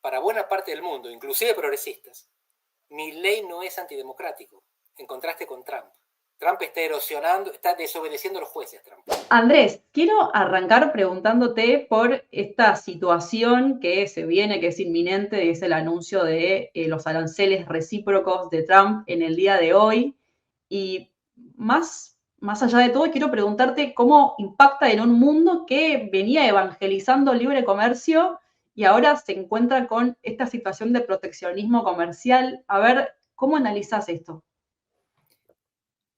para buena parte del mundo, inclusive progresistas, Milei no es antidemocrático, en contraste con Trump. Trump está erosionando, está desobedeciendo a los jueces, Trump. Andrés, quiero arrancar preguntándote por esta situación que se viene, que es inminente, es el anuncio de los aranceles recíprocos de Trump en el día de hoy. Y más allá de todo, quiero preguntarte cómo impacta en un mundo que venía evangelizando libre comercio y ahora se encuentra con esta situación de proteccionismo comercial. A ver, ¿cómo analizás esto?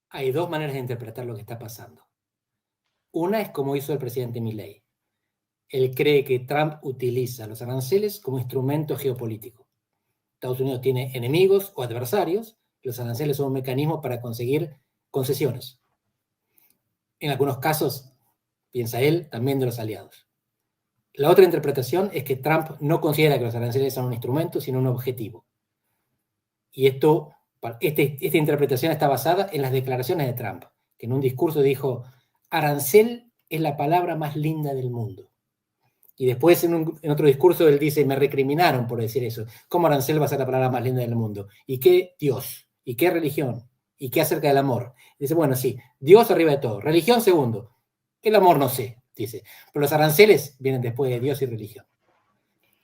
Hay dos maneras de interpretar lo que está pasando. Una es como hizo el presidente Milei. Él cree que Trump utiliza los aranceles como instrumento geopolítico. Estados Unidos tiene enemigos o adversarios, los aranceles son un mecanismo para conseguir concesiones. En algunos casos, piensa él, también de los aliados. La otra interpretación es que Trump no considera que los aranceles son un instrumento, sino un objetivo. Y esta interpretación está basada en las declaraciones de Trump, que en un discurso dijo, arancel es la palabra más linda del mundo. Y después en otro discurso él dice, me recriminaron por decir eso. ¿Cómo arancel va a ser la palabra más linda del mundo? ¿Y qué Dios? ¿Y qué religión? ¿Y qué acerca del amor? Dice, bueno, sí, Dios arriba de todo, religión segundo. El amor no sé, dice. Pero los aranceles vienen después de Dios y religión.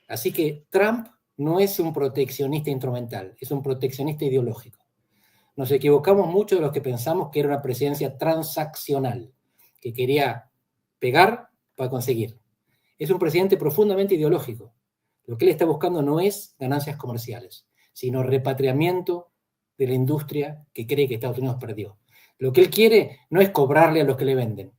Así que Trump no es un proteccionista instrumental, es un proteccionista ideológico. Nos equivocamos mucho de los que pensamos que era una presidencia transaccional, que quería pegar para conseguir. Es un presidente profundamente ideológico. Lo que él está buscando no es ganancias comerciales, sino repatriamiento de la industria que cree que Estados Unidos perdió. Lo que él quiere no es cobrarle a los que le venden,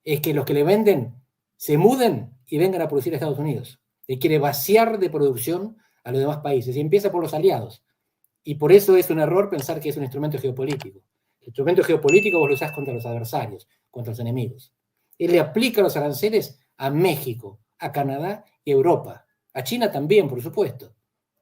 es que los que le venden se muden y vengan a producir a Estados Unidos. Él quiere vaciar de producción a los demás países y empieza por los aliados. Y por eso es un error pensar que es un instrumento geopolítico. El instrumento geopolítico vos lo usás contra los adversarios, contra los enemigos. Él le aplica los aranceles a México, a Canadá y a Europa. A China también, por supuesto,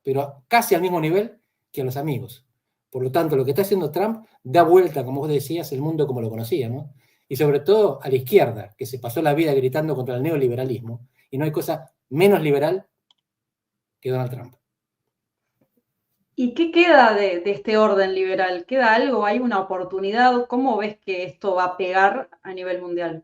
pero casi al mismo nivel que a los amigos. Por lo tanto, lo que está haciendo Trump da vuelta, como vos decías, el mundo como lo conocíamos, y sobre todo a la izquierda, que se pasó la vida gritando contra el neoliberalismo, y no hay cosa menos liberal que Donald Trump. ¿Y qué queda de este orden liberal? ¿Queda algo? ¿Hay una oportunidad? ¿Cómo ves que esto va a pegar a nivel mundial?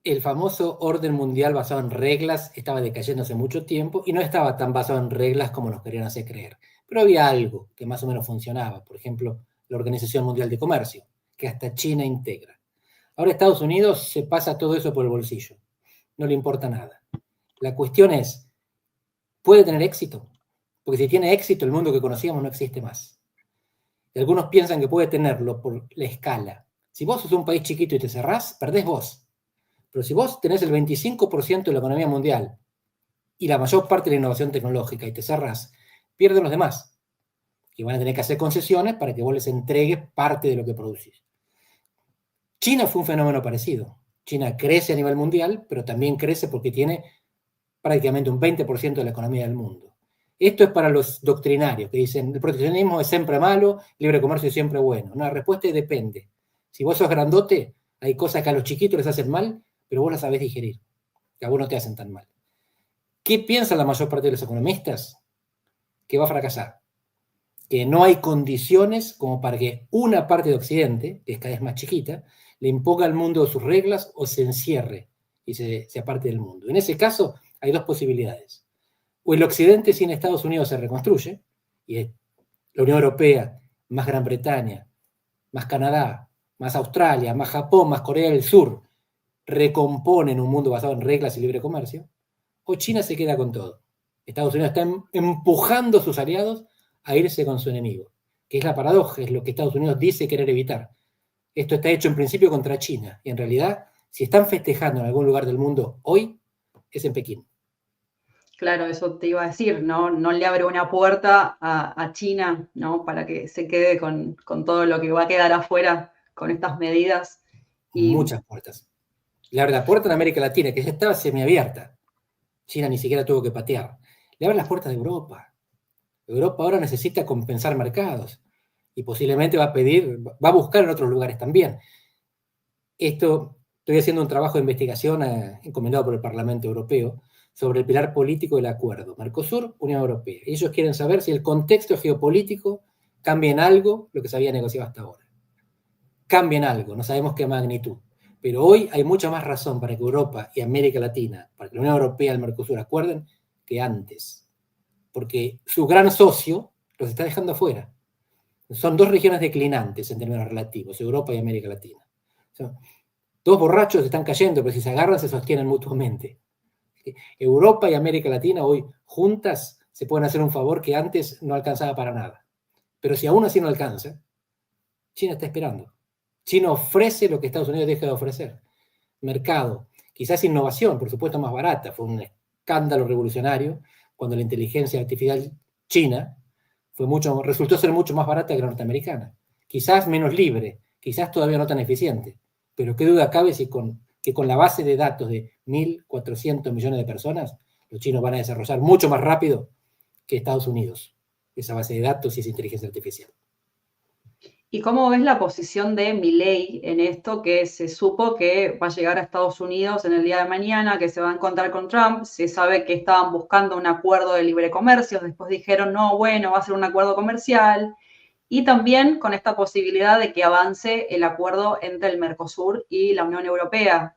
El famoso orden mundial basado en reglas estaba decayendo hace mucho tiempo y no estaba tan basado en reglas como nos querían hacer creer. Pero había algo que más o menos funcionaba. Por ejemplo, la Organización Mundial de Comercio, que hasta China integra. Ahora Estados Unidos se pasa todo eso por el bolsillo. No le importa nada. La cuestión es, ¿puede tener éxito? Porque si tiene éxito, el mundo que conocíamos no existe más. Y algunos piensan que puede tenerlo por la escala. Si vos sos un país chiquito y te cerrás, perdés vos. Pero si vos tenés el 25% de la economía mundial y la mayor parte de la innovación tecnológica y te cerrás, pierden los demás. Y van a tener que hacer concesiones para que vos les entregues parte de lo que producís. China fue un fenómeno parecido. China crece a nivel mundial, pero también crece porque tiene prácticamente un 20% de la economía del mundo. Esto es para los doctrinarios que dicen el proteccionismo es siempre malo, libre comercio es siempre bueno. No, la respuesta es depende. Si vos sos grandote, hay cosas que a los chiquitos les hacen mal, pero vos las sabés digerir, que a vos no te hacen tan mal. ¿Qué piensa la mayor parte de los economistas? Que va a fracasar, que no hay condiciones como para que una parte de Occidente, que es cada vez más chiquita, le imponga al mundo sus reglas o se encierre y se aparte del mundo. En ese caso hay dos posibilidades. O el Occidente sin Estados Unidos se reconstruye, y es la Unión Europea, más Gran Bretaña, más Canadá, más Australia, más Japón, más Corea del Sur, recomponen un mundo basado en reglas y libre comercio, o China se queda con todo. Estados Unidos está empujando a sus aliados a irse con su enemigo, que es la paradoja, es lo que Estados Unidos dice querer evitar. Esto está hecho en principio contra China, y en realidad, si están festejando en algún lugar del mundo hoy, es en Pekín. Claro, eso te iba a decir, ¿no? No le abre una puerta a China, ¿no? Para que se quede con todo lo que va a quedar afuera con estas medidas. Y Muchas puertas. Le abre la puerta en América Latina, que ya estaba semiabierta. China ni siquiera tuvo que patear. Le abre las puertas de Europa. Europa ahora necesita compensar mercados y posiblemente va a buscar en otros lugares también. Estoy haciendo un trabajo de investigación encomendado por el Parlamento Europeo sobre el pilar político del acuerdo. Mercosur, Unión Europea. Ellos quieren saber si el contexto geopolítico cambia en algo lo que se había negociado hasta ahora. Cambia en algo, no sabemos qué magnitud. Pero hoy hay mucha más razón para que Europa y América Latina, para que la Unión Europea y el Mercosur acuerden, que antes. Porque su gran socio los está dejando afuera. Son dos regiones declinantes en términos relativos, Europa y América Latina. Son dos borrachos que están cayendo, pero si se agarran se sostienen mutuamente. Europa y América Latina hoy juntas se pueden hacer un favor que antes no alcanzaba para nada. Pero si aún así no alcanza, China está esperando. China ofrece lo que Estados Unidos deja de ofrecer. Mercado, quizás innovación, por supuesto más barata. Fue un escándalo revolucionario cuando la inteligencia artificial china resultó ser mucho más barata que la norteamericana. Quizás menos libre, quizás todavía no tan eficiente. Pero qué duda cabe que con la base de datos de 1.400 millones de personas, los chinos van a desarrollar mucho más rápido que Estados Unidos esa base de datos y esa inteligencia artificial. ¿Y cómo ves la posición de Milei en esto, que se supo que va a llegar a Estados Unidos en el día de mañana, que se va a encontrar con Trump? Se sabe que estaban buscando un acuerdo de libre comercio, después dijeron, no, bueno, va a ser un acuerdo comercial. Y también con esta posibilidad de que avance el acuerdo entre el Mercosur y la Unión Europea.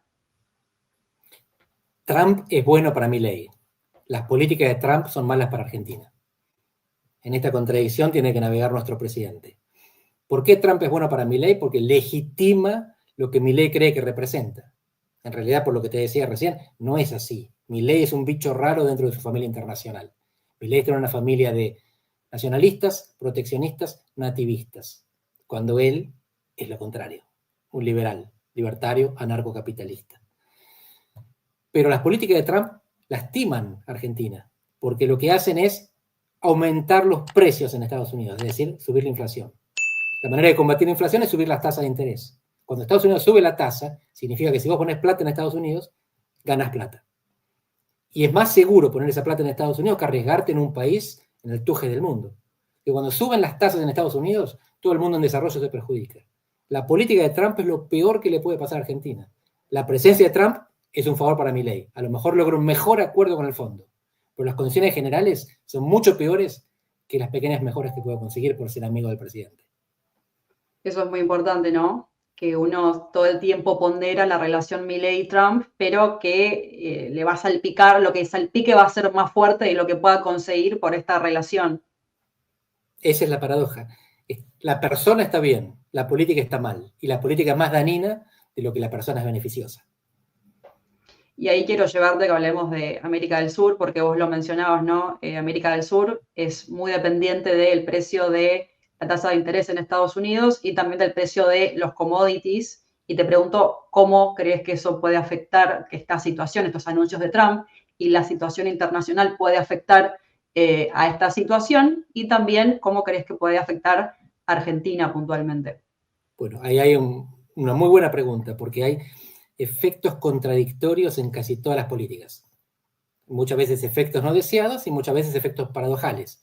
Trump es bueno para Milei. Las políticas de Trump son malas para Argentina. En esta contradicción tiene que navegar nuestro presidente. ¿Por qué Trump es bueno para Milei? Porque legitima lo que Milei cree que representa. En realidad, por lo que te decía recién, no es así. Milei es un bicho raro dentro de su familia internacional. Milei tiene una familia de nacionalistas, proteccionistas, nativistas, cuando él es lo contrario, un liberal, libertario, anarcocapitalista. Pero las políticas de Trump lastiman a Argentina, porque lo que hacen es aumentar los precios en Estados Unidos, es decir, subir la inflación. La manera de combatir la inflación es subir las tasas de interés. Cuando Estados Unidos sube la tasa, significa que si vos pones plata en Estados Unidos, ganas plata. Y es más seguro poner esa plata en Estados Unidos que arriesgarte en un país en el tuje del mundo. Que cuando suben las tasas en Estados Unidos, todo el mundo en desarrollo se perjudica. La política de Trump es lo peor que le puede pasar a Argentina. La presencia de Trump es un favor para Milei. A lo mejor logra un mejor acuerdo con el fondo. Pero las condiciones generales son mucho peores que las pequeñas mejoras que puede conseguir por ser amigo del presidente. Eso es muy importante, ¿no? Que uno todo el tiempo pondera la relación Milei-Trump, pero que le va a salpicar, lo que salpique va a ser más fuerte de lo que pueda conseguir por esta relación. Esa es la paradoja. La persona está bien, la política está mal, y la política es más dañina de lo que la persona es beneficiosa. Y ahí quiero llevarte que hablemos de América del Sur, porque vos lo mencionabas, ¿no? América del Sur es muy dependiente del precio de la tasa de interés en Estados Unidos y también del precio de los commodities. Y te pregunto, ¿cómo crees que eso puede afectar, que esta situación, estos anuncios de Trump y la situación internacional puede afectar a esta situación? Y también, ¿cómo crees que puede afectar a Argentina puntualmente? Bueno, ahí hay una muy buena pregunta, porque hay efectos contradictorios en casi todas las políticas. Muchas veces efectos no deseados y muchas veces efectos paradojales.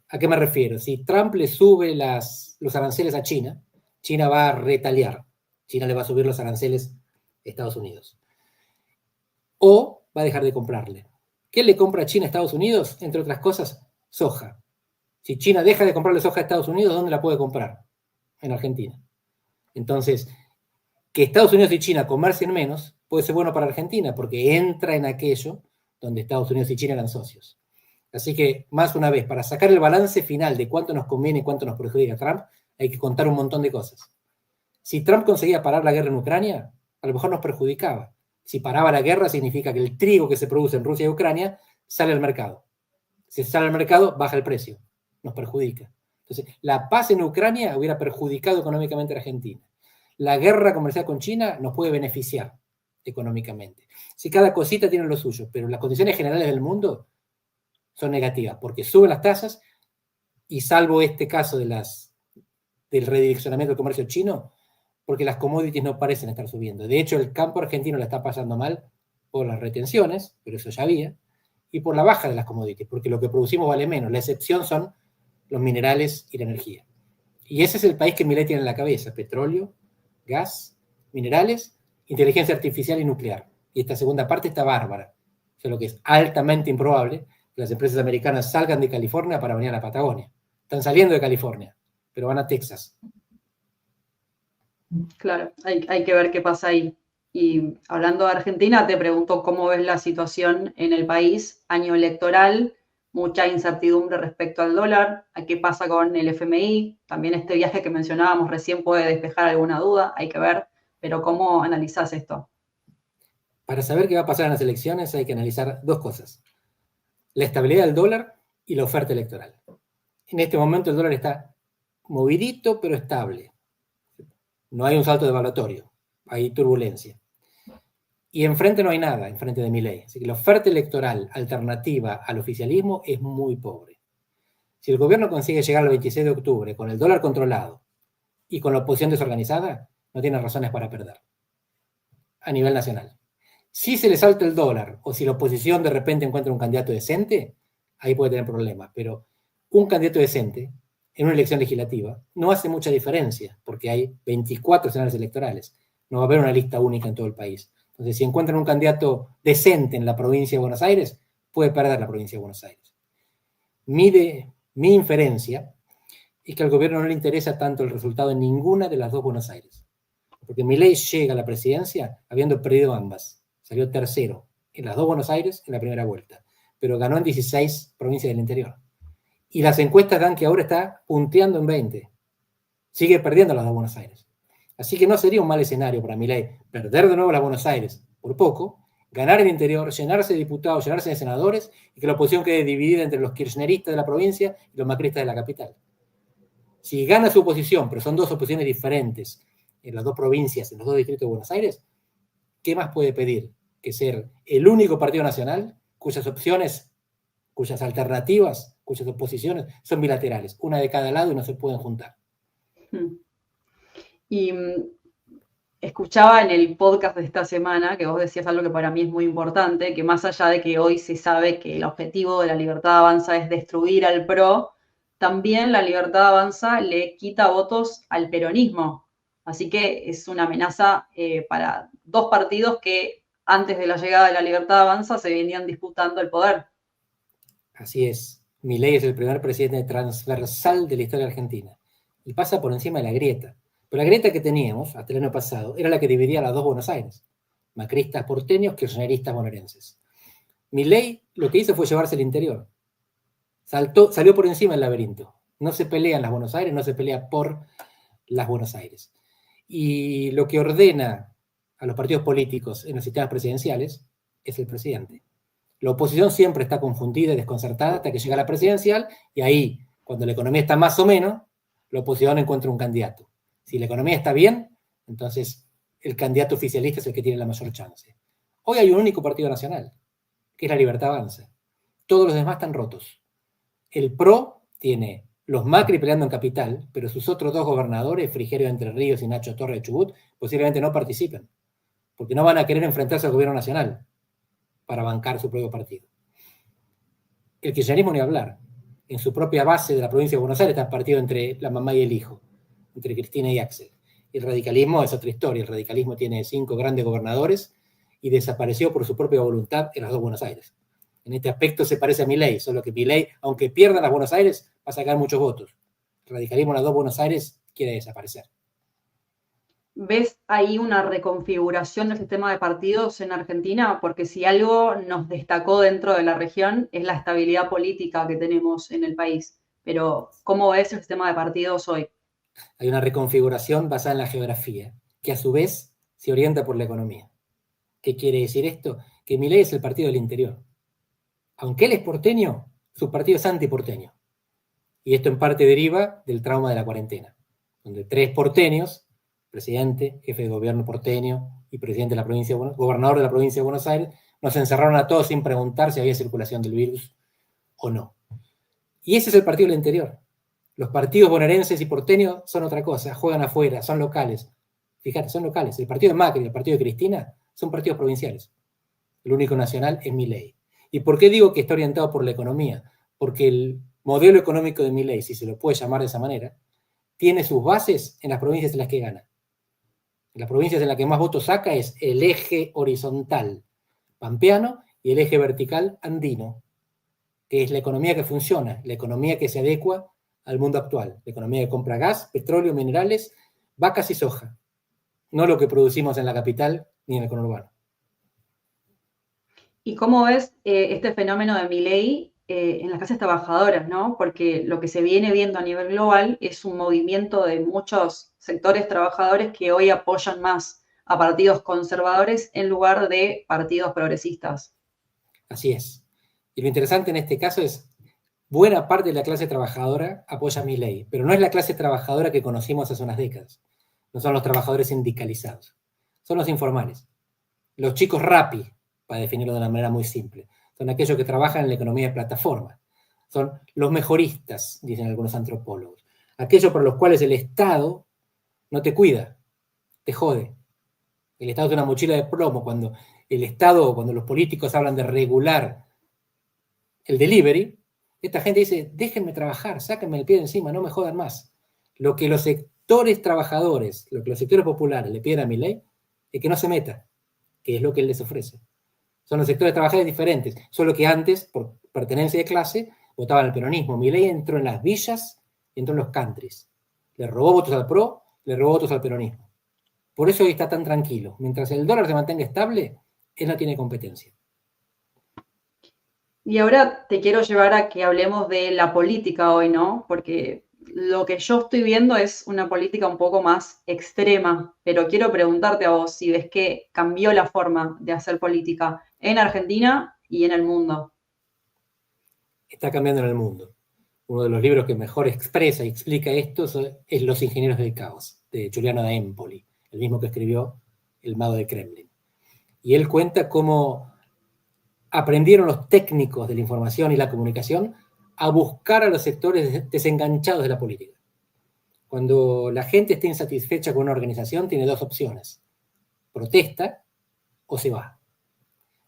¿A qué me refiero? Si Trump le sube los aranceles a China, China va a retaliar. China le va a subir los aranceles a Estados Unidos. O va a dejar de comprarle. ¿Qué le compra a China a Estados Unidos? Entre otras cosas, soja. Si China deja de comprarle soja a Estados Unidos, ¿dónde la puede comprar? En Argentina. Entonces, que Estados Unidos y China comercien menos puede ser bueno para Argentina, porque entra en aquello donde Estados Unidos y China eran socios. Así que, más una vez, para sacar el balance final de cuánto nos conviene y cuánto nos perjudica Trump, hay que contar un montón de cosas. Si Trump conseguía parar la guerra en Ucrania, a lo mejor nos perjudicaba. Si paraba la guerra, significa que el trigo que se produce en Rusia y Ucrania sale al mercado. Si sale al mercado, baja el precio. Nos perjudica. Entonces, la paz en Ucrania hubiera perjudicado económicamente a Argentina. La guerra comercial con China nos puede beneficiar económicamente. Si cada cosita tiene lo suyo, pero las condiciones generales del mundo son negativas, porque suben las tasas y salvo este caso del redireccionamiento del comercio chino, porque las commodities no parecen estar subiendo. De hecho, el campo argentino la está pasando mal por las retenciones, pero eso ya había, y por la baja de las commodities, porque lo que producimos vale menos. La excepción son los minerales y la energía. Y ese es el país que Milei tiene en la cabeza: petróleo, gas, minerales, inteligencia artificial y nuclear. Y esta segunda parte está bárbara. sea, lo que es altamente improbable, que las empresas americanas salgan de California para venir a la Patagonia. Están saliendo de California, pero van a Texas. Claro, hay que ver qué pasa ahí. Y hablando de Argentina, te pregunto cómo ves la situación en el país, año electoral, mucha incertidumbre respecto al dólar, a qué pasa con el FMI, también este viaje que mencionábamos recién puede despejar alguna duda, hay que ver, pero ¿cómo analizás esto? Para saber qué va a pasar en las elecciones hay que analizar dos cosas: la estabilidad del dólar y la oferta electoral. En este momento el dólar está movidito pero estable. No hay un salto devaluatorio, hay turbulencia. Y enfrente no hay nada, enfrente de Milei. Así que la oferta electoral alternativa al oficialismo es muy pobre. Si el gobierno consigue llegar al 26 de octubre con el dólar controlado y con la oposición desorganizada, no tiene razones para perder a nivel nacional. Si se le salta el dólar o si la oposición de repente encuentra un candidato decente, ahí puede tener problemas. Pero un candidato decente en una elección legislativa no hace mucha diferencia porque hay 24 escenarios electorales. No va a haber una lista única en todo el país. Entonces, si encuentran un candidato decente en la provincia de Buenos Aires, puede perder la provincia de Buenos Aires. Mi inferencia es que al gobierno no le interesa tanto el resultado en ninguna de las dos Buenos Aires. Porque Milei llega a la presidencia habiendo perdido ambas. Salió tercero en las dos Buenos Aires en la primera vuelta, pero ganó en 16 provincias del interior. Y las encuestas dan que ahora está punteando en 20. Sigue perdiendo las dos Buenos Aires. Así que no sería un mal escenario para Milei perder de nuevo las Buenos Aires por poco, ganar el interior, llenarse de diputados, llenarse de senadores y que la oposición quede dividida entre los kirchneristas de la provincia y los macristas de la capital. Si gana su oposición, pero son dos oposiciones diferentes en las dos provincias, en los dos distritos de Buenos Aires, ¿qué más puede pedir? Que ser el único partido nacional cuyas opciones, cuyas alternativas, cuyas oposiciones son bilaterales, una de cada lado y no se pueden juntar. Y escuchaba en el podcast de esta semana que vos decías algo que para mí es muy importante, que más allá de que hoy se sabe que el objetivo de la Libertad Avanza es destruir al PRO, también la Libertad Avanza le quita votos al peronismo. Así que es una amenaza para dos partidos que antes de la llegada de la Libertad Avanza se venían disputando el poder. Así es. Milei es el primer presidente transversal de la historia argentina y pasa por encima de la grieta. Pero la grieta que teníamos hasta el año pasado era la que dividía a las dos Buenos Aires: macristas porteños, kirchneristas bonaerenses. Milei lo que hizo fue llevarse el interior. Salió por encima del laberinto. No se pelea en las Buenos Aires, no se pelea por las Buenos Aires. Y lo que ordena a los partidos políticos en los sistemas presidenciales es el presidente. La oposición siempre está confundida y desconcertada hasta que llega la presidencial y ahí, cuando la economía está más o menos, la oposición encuentra un candidato. Si la economía está bien, entonces el candidato oficialista es el que tiene la mayor chance. Hoy hay un único partido nacional, que es la Libertad Avanza. Todos los demás están rotos. El PRO tiene los Macri peleando en Capital, pero sus otros dos gobernadores, Frigerio de Entre Ríos y Nacho Torres de Chubut, posiblemente no participen, porque no van a querer enfrentarse al gobierno nacional para bancar su propio partido. El kirchnerismo ni hablar. En su propia base de la provincia de Buenos Aires está partido entre la mamá y el hijo, entre Cristina y Axel. El radicalismo es otra historia. El radicalismo tiene 5 grandes gobernadores y desapareció por su propia voluntad en las dos Buenos Aires. En este aspecto se parece a Milei, solo que Milei, aunque pierda las Buenos Aires, va a sacar muchos votos. El radicalismo en las dos Buenos Aires quiere desaparecer. ¿Ves ahí una reconfiguración del sistema de partidos en Argentina? Porque si algo nos destacó dentro de la región es la estabilidad política que tenemos en el país. Pero, ¿cómo ves el sistema de partidos hoy? Hay una reconfiguración basada en la geografía, que a su vez se orienta por la economía. ¿Qué quiere decir esto? Que Milei es el partido del interior. Aunque él es porteño, su partido es antiporteño. Y esto en parte deriva del trauma de la cuarentena, donde 3 porteños, presidente, jefe de gobierno porteño y presidente de la provincia, gobernador de la provincia de Buenos Aires, nos encerraron a todos sin preguntar si había circulación del virus o no. Y ese es el partido del interior. Los partidos bonaerenses y porteños son otra cosa, juegan afuera, son locales. Fíjate, son locales. El partido de Macri y el partido de Cristina son partidos provinciales. El único nacional es Milei. ¿Y por qué digo que está orientado por la economía? Porque el modelo económico de Milei, si se lo puede llamar de esa manera, tiene sus bases en las provincias en las que gana. En las provincias en las que más votos saca es el eje horizontal pampeano y el eje vertical andino, que es la economía que funciona, la economía que se adecua al mundo actual, la economía que compra gas, petróleo, minerales, vacas y soja, no lo que producimos en la capital ni en el conurbano. ¿Y cómo ves este fenómeno de Milei en las clases trabajadoras, ¿no? Porque lo que se viene viendo a nivel global es un movimiento de muchos sectores trabajadores que hoy apoyan más a partidos conservadores en lugar de partidos progresistas. Así es. Y lo interesante en este caso es, buena parte de la clase trabajadora apoya a Milei, pero no es la clase trabajadora que conocimos hace unas décadas. No son los trabajadores sindicalizados, son los informales. Los chicos rapi, para definirlo de una manera muy simple. Son aquellos que trabajan en la economía de plataforma. Son los mejoristas, dicen algunos antropólogos. Aquellos por los cuales el Estado no te cuida, te jode. El Estado es una mochila de plomo. Cuando el Estado, cuando los políticos hablan de regular el delivery, esta gente dice, déjenme trabajar, sáquenme el pie de encima, no me jodan más. Lo que los sectores trabajadores, lo que los sectores populares le piden a Milei es que no se meta, que es lo que él les ofrece. Son los sectores trabajadores diferentes, solo que antes, por pertenencia de clase, votaban al peronismo. Milei entró en las villas y entró en los countries. Le robó votos al PRO, le robó votos al peronismo. Por eso hoy está tan tranquilo. Mientras el dólar se mantenga estable, él no tiene competencia. Y ahora te quiero llevar a que hablemos de la política hoy, ¿no? Porque lo que yo estoy viendo es una política un poco más extrema, pero quiero preguntarte a vos si ves que cambió la forma de hacer política en Argentina y en el mundo. Está cambiando en el mundo. Uno de los libros que mejor expresa y explica esto es Los ingenieros del caos, de Giuliano da Empoli, el mismo que escribió El mago de Kremlin. Y él cuenta cómo aprendieron los técnicos de la información y la comunicación a buscar a los sectores desenganchados de la política. Cuando la gente está insatisfecha con una organización, tiene dos opciones: protesta o se va.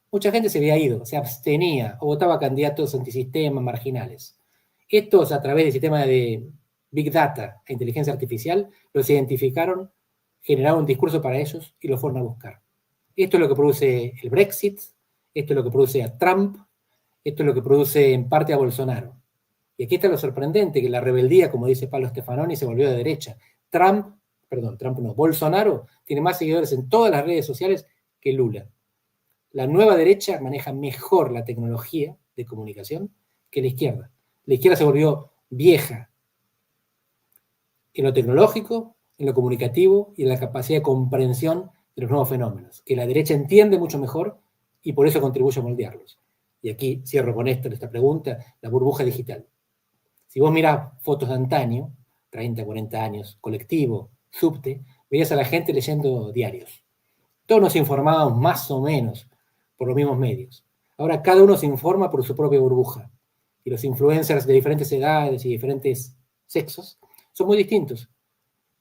Mucha gente se había ido, se abstenía o votaba candidatos antisistema, marginales. Estos, a través del sistema de Big Data e inteligencia artificial, los identificaron, generaron un discurso para ellos y los fueron a buscar. Esto es lo que produce el Brexit, esto es lo que produce a Trump, esto es lo que produce en parte a Bolsonaro. Y aquí está lo sorprendente, que la rebeldía, como dice Pablo Stefanoni, se volvió de derecha. Bolsonaro tiene más seguidores en todas las redes sociales que Lula. La nueva derecha maneja mejor la tecnología de comunicación que la izquierda. La izquierda se volvió vieja en lo tecnológico, en lo comunicativo y en la capacidad de comprensión de los nuevos fenómenos, que la derecha entiende mucho mejor y por eso contribuye a moldearlos. Y aquí cierro con esta pregunta, la burbuja digital. Si vos mirás fotos de antaño, 30, 40 años, colectivo, subte, veías a la gente leyendo diarios. Todos nos informábamos más o menos por los mismos medios. Ahora cada uno se informa por su propia burbuja. Y los influencers de diferentes edades y diferentes sexos son muy distintos.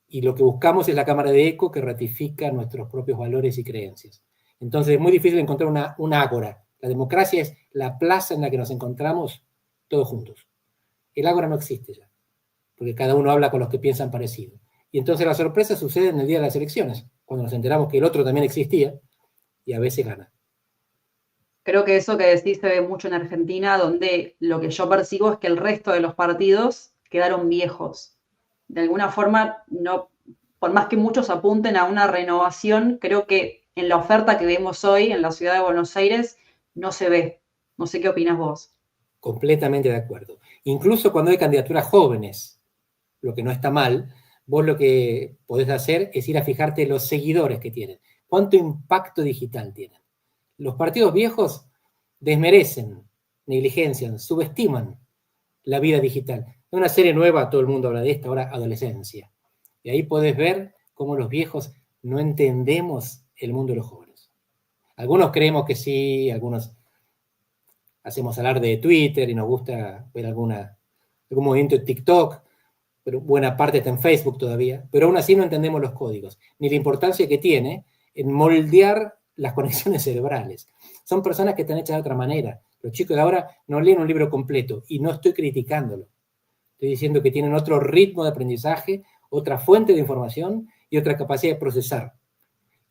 Y lo que buscamos es la cámara de eco que ratifica nuestros propios valores y creencias. Entonces es muy difícil encontrar una ágora. La democracia es la plaza en la que nos encontramos todos juntos. El ágora no existe ya, porque cada uno habla con los que piensan parecido. Y entonces la sorpresa sucede en el día de las elecciones, cuando nos enteramos que el otro también existía y a veces gana. Creo que eso que decís se ve mucho en Argentina, donde lo que yo percibo es que el resto de los partidos quedaron viejos. De alguna forma, no, por más que muchos apunten a una renovación, creo que en la oferta que vemos hoy en la ciudad de Buenos Aires no se ve. No sé qué opinas vos. Completamente de acuerdo. Incluso cuando hay candidaturas jóvenes, lo que no está mal, vos lo que podés hacer es ir a fijarte en los seguidores que tienen. ¿Cuánto impacto digital tienen? Los partidos viejos desmerecen, negligencian, subestiman la vida digital. Hay una serie nueva, todo el mundo habla de esta, ahora Adolescencia. Y ahí podés ver cómo los viejos no entendemos el mundo de los jóvenes. Algunos creemos que sí, algunos hacemos alarde de Twitter y nos gusta ver algún movimiento de TikTok, pero buena parte está en Facebook todavía, pero aún así no entendemos los códigos, ni la importancia que tiene en moldear las conexiones cerebrales. Son personas que están hechas de otra manera. Los chicos de ahora no leen un libro completo y no estoy criticándolo. Estoy diciendo que tienen otro ritmo de aprendizaje, otra fuente de información y otra capacidad de procesar.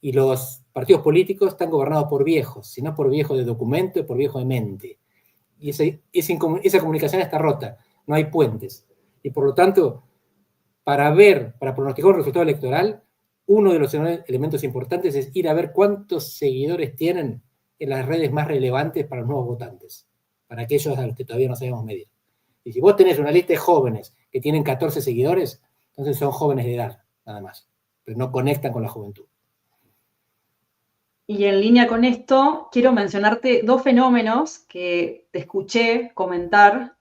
Y los partidos políticos están gobernados por viejos, si no por viejos de documento y por viejos de mente. Y esa comunicación está rota, no hay puentes. Y por lo tanto, para pronosticar un resultado electoral, uno de los elementos importantes es ir a ver cuántos seguidores tienen en las redes más relevantes para los nuevos votantes, para aquellos a los que todavía no sabemos medir. Y si vos tenés una lista de jóvenes que tienen 14 seguidores, entonces son jóvenes de edad, nada más, pero no conectan con la juventud. Y en línea con esto, quiero mencionarte dos fenómenos que te escuché comentar.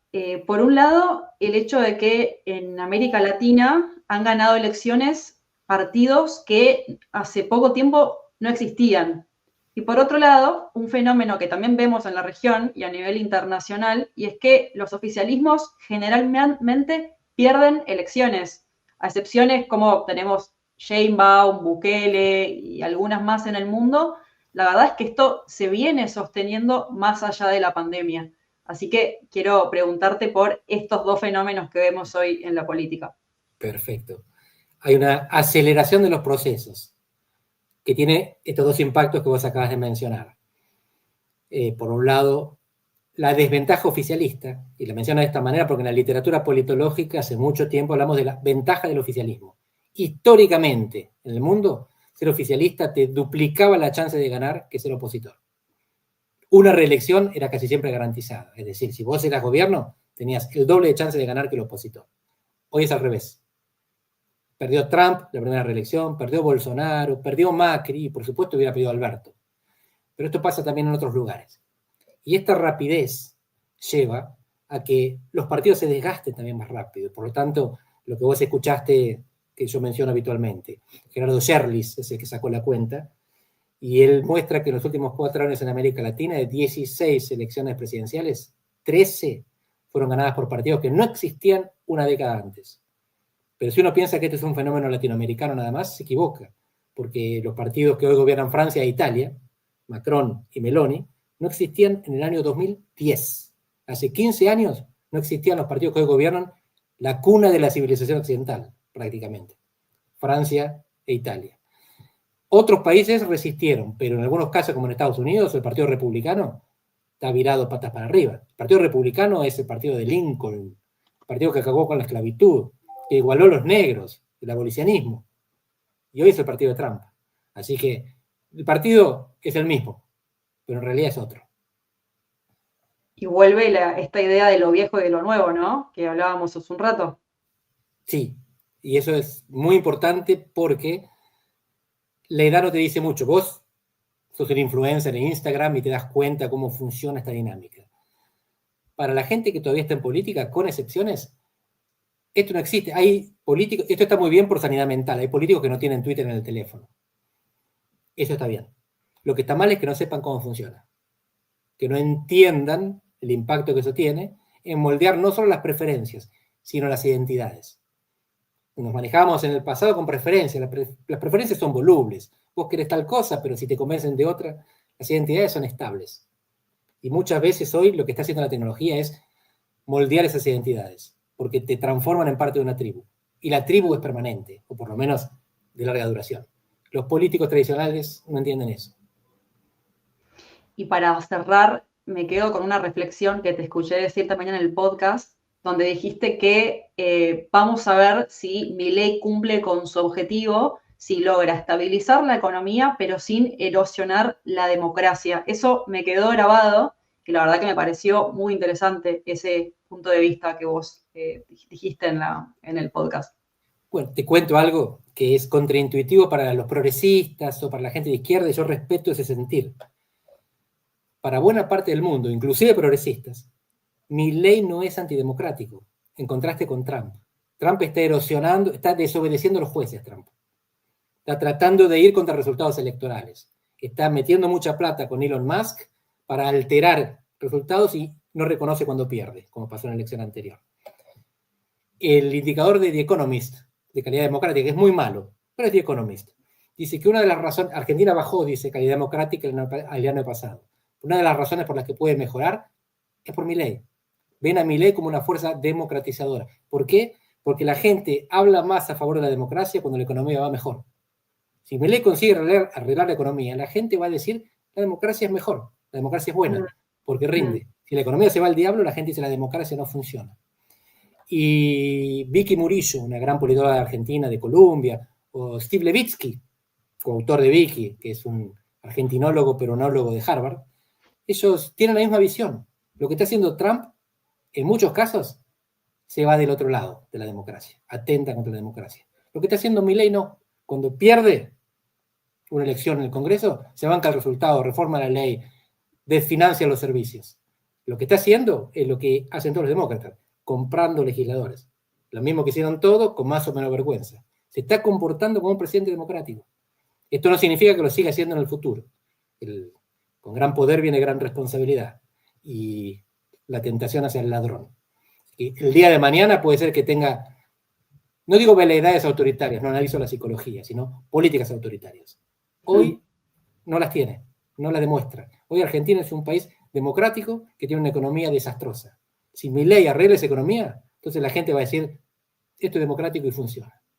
Por un lado, el hecho de que en América Latina han ganado elecciones partidos que hace poco tiempo no existían. Y por otro lado, un fenómeno que también vemos en la región y a nivel internacional, y es que los oficialismos generalmente pierden elecciones, a excepciones como tenemos Sheinbaum, Bukele y algunas más en el mundo. La verdad es que esto se viene sosteniendo más allá de la pandemia. Así que quiero preguntarte por estos dos fenómenos que vemos hoy en la política. Perfecto. Hay una aceleración de los procesos que tiene estos dos impactos que vos acabas de mencionar. Por un lado, la desventaja oficialista, y la menciono de esta manera porque en la literatura politológica hace mucho tiempo hablamos de la ventaja del oficialismo. Históricamente, en el mundo, ser oficialista te duplicaba la chance de ganar que ser opositor. Una reelección era casi siempre garantizada. Es decir, si vos eras gobierno, tenías el doble de chance de ganar que el opositor. Hoy es al revés. Perdió Trump la primera reelección, perdió Bolsonaro, perdió Macri y por supuesto hubiera perdido Alberto. Pero esto pasa también en otros lugares. Y esta rapidez lleva a que los partidos se desgasten también más rápido. Por lo tanto, lo que vos escuchaste, que yo menciono habitualmente, Gerardo Sherlis es el que sacó la cuenta, y él muestra que en los últimos 4 años en América Latina, de 16 elecciones presidenciales, 13 fueron ganadas por partidos que no existían una década antes. Pero si uno piensa que este es un fenómeno latinoamericano nada más, se equivoca, porque los partidos que hoy gobiernan Francia e Italia, Macron y Meloni, no existían en el año 2010. Hace 15 años no existían los partidos que hoy gobiernan la cuna de la civilización occidental, prácticamente. Francia e Italia. Otros países resistieron, pero en algunos casos, como en Estados Unidos, el Partido Republicano está virado patas para arriba. El Partido Republicano es el partido de Lincoln, el partido que acabó con la esclavitud, que igualó a los negros, el abolicionismo. Y hoy es el partido de Trump. Así que el partido es el mismo, pero en realidad es otro. Y vuelve esta idea de lo viejo y de lo nuevo, ¿no? Que hablábamos hace un rato. Sí, y eso es muy importante porque la edad no te dice mucho. Vos sos un influencer en Instagram y te das cuenta cómo funciona esta dinámica. Para la gente que todavía está en política, con excepciones, esto no existe. Hay políticos, esto está muy bien por sanidad mental, hay políticos que no tienen Twitter en el teléfono. Eso está bien. Lo que está mal es que no sepan cómo funciona, que no entiendan el impacto que eso tiene en moldear no solo las preferencias, sino las identidades. Nos manejamos en el pasado con preferencias. Las preferencias son volubles. Vos querés tal cosa, pero si te convencen de otra, las identidades son estables. Y muchas veces hoy lo que está haciendo la tecnología es moldear esas identidades, porque te transforman en parte de una tribu. Y la tribu es permanente, o por lo menos de larga duración. Los políticos tradicionales no entienden eso. Y para cerrar, me quedo con una reflexión que te escuché decir también en el podcast, donde dijiste que vamos a ver si Milei cumple con su objetivo, si logra estabilizar la economía, pero sin erosionar la democracia. Eso me quedó grabado, y la verdad que me pareció muy interesante ese punto de vista que vos dijiste en el podcast. Bueno, te cuento algo que es contraintuitivo para los progresistas o para la gente de izquierda, y yo respeto ese sentir. Para buena parte del mundo, inclusive progresistas, Milei no es antidemocrático, en contraste con Trump. Trump está erosionando, está desobedeciendo a los jueces, Trump. Está tratando de ir contra resultados electorales. Está metiendo mucha plata con Elon Musk para alterar resultados y no reconoce cuando pierde, como pasó en la elección anterior. El indicador de The Economist, de calidad democrática, que es muy malo, pero es The Economist, dice que una de las razones, Argentina bajó, dice, calidad democrática el año pasado. Una de las razones por las que puede mejorar es por Milei. Ven a Milei como una fuerza democratizadora. ¿Por qué? Porque la gente habla más a favor de la democracia cuando la economía va mejor. Si Milei consigue arreglar la economía, la gente va a decir, la democracia es mejor, la democracia es buena, porque rinde. Si la economía se va al diablo, la gente dice, la democracia no funciona. Y Vicky Murillo, una gran politóloga argentina de Columbia, o Steve Levitsky, coautor de Vicky, que es un argentinólogo peronólogo de Harvard, ellos tienen la misma visión. Lo que está haciendo Trump, en muchos casos, se va del otro lado de la democracia, atenta contra la democracia. Lo que está haciendo Milei no. Cuando pierde una elección en el Congreso, se banca el resultado, reforma la ley, desfinancia los servicios. Lo que está haciendo es lo que hacen todos los demócratas, comprando legisladores. Lo mismo que hicieron todos, con más o menos vergüenza. Se está comportando como un presidente democrático. Esto no significa que lo siga haciendo en el futuro. Con gran poder viene gran responsabilidad y la tentación hacia el ladrón. Y el día de mañana puede ser que tenga, no digo veleidades autoritarias, no analizo la psicología, sino políticas autoritarias. Hoy no las tiene, no las demuestra. Hoy Argentina es un país democrático que tiene una economía desastrosa. Si Milei arregla esa economía, entonces la gente va a decir, esto es democrático y funciona.